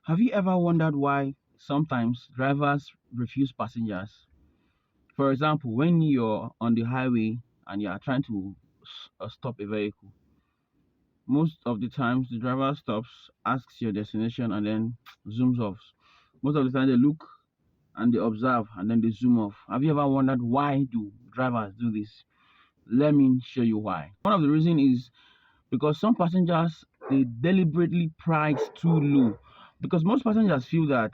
Have you ever wondered why sometimes drivers refuse passengers? For example, when you're on the highway and you are trying to stop a vehicle, most of the times the driver stops, asks your destination, and then zooms off. Most of the time they look and they observe and then they zoom off. Have you ever wondered why do drivers do this? Let me show you why. One of the reasons is because some passengers they deliberately price too low, because most passengers feel that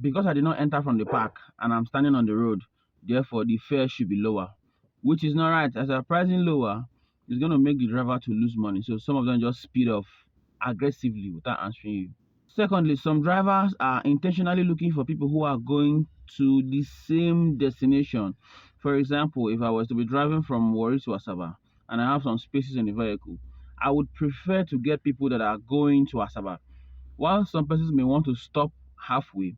because I did not enter from the park and I'm standing on the road, therefore the fare should be lower, which is not right. As they're pricing lower, it's going to make the driver to lose money, so some of them just speed off aggressively without answering you. Secondly, some drivers are intentionally looking for people who are going to the same destination. For example, if I was to be driving from Warri to Asaba and I have some spaces in the vehicle, I would prefer to get people that are going to Asaba. While some persons may want to stop halfway,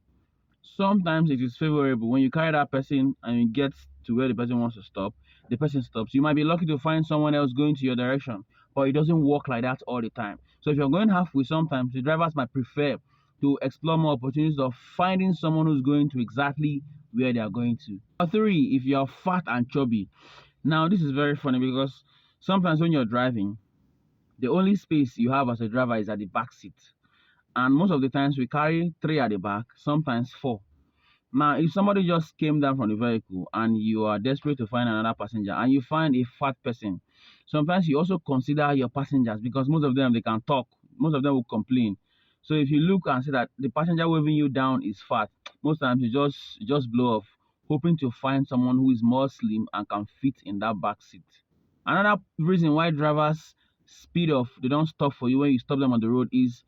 sometimes it is favorable when you carry that person and you get to where the person wants to stop, the person stops. You might be lucky to find someone else going to your direction, but it doesn't work like that all the time. So if you're going halfway, sometimes the drivers might prefer to explore more opportunities of finding someone who's going to exactly where they are going to. Number three, if you're fat and chubby. Now this is very funny because sometimes when you're driving, the only space you have as a driver is at the back seat, and most of the times we carry three at the back, sometimes four. Now, if somebody just came down from the vehicle and you are desperate to find another passenger and you find a fat person, sometimes you also consider your passengers, because most of them they can talk, most of them will complain. So if you look and see that the passenger waving you down is fat, most times you just blow off, hoping to find someone who is more slim and can fit in that back seat. Another reason why drivers speed off, they don't stop for you when you stop them on the road, is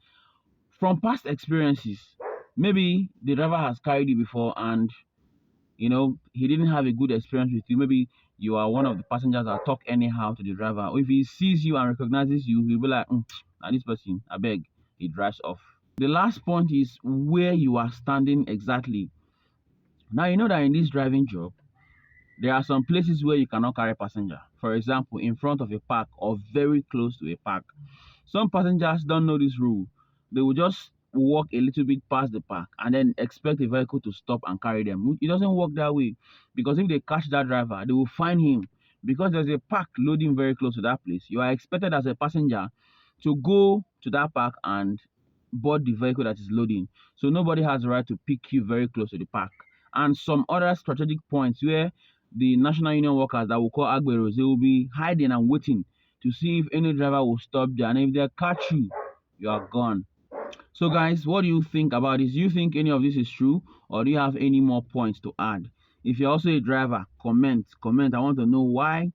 from past experiences. Maybe the driver has carried you before and he didn't have a good experience with you. Maybe you are one of the passengers that talk anyhow to the driver. Or if he sees you and recognizes you, he'll be like, "Now this person, I beg," he drives off. The last point is where you are standing exactly. Now you know that in this driving job, there are some places where you cannot carry passenger. For example, in front of a park or very close to a park. Some passengers don't know this rule. They will just walk a little bit past the park and then expect the vehicle to stop and carry them. It doesn't work that way, because if they catch that driver, they will find him, because there's a park loading very close to that place. You are expected as a passenger to go to that park and board the vehicle that is loading. So nobody has the right to pick you very close to the park. And some other strategic points where the National Union workers that we call Agberos, they will be hiding and waiting to see if any driver will stop there. And if they catch you, you are gone. So guys, what do you think about this? Do you think any of this is true, or do you have any more points to add? If you're also a driver, comment. I want to know why,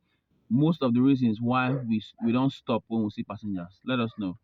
most of the reasons why we don't stop when we see passengers. Let us know.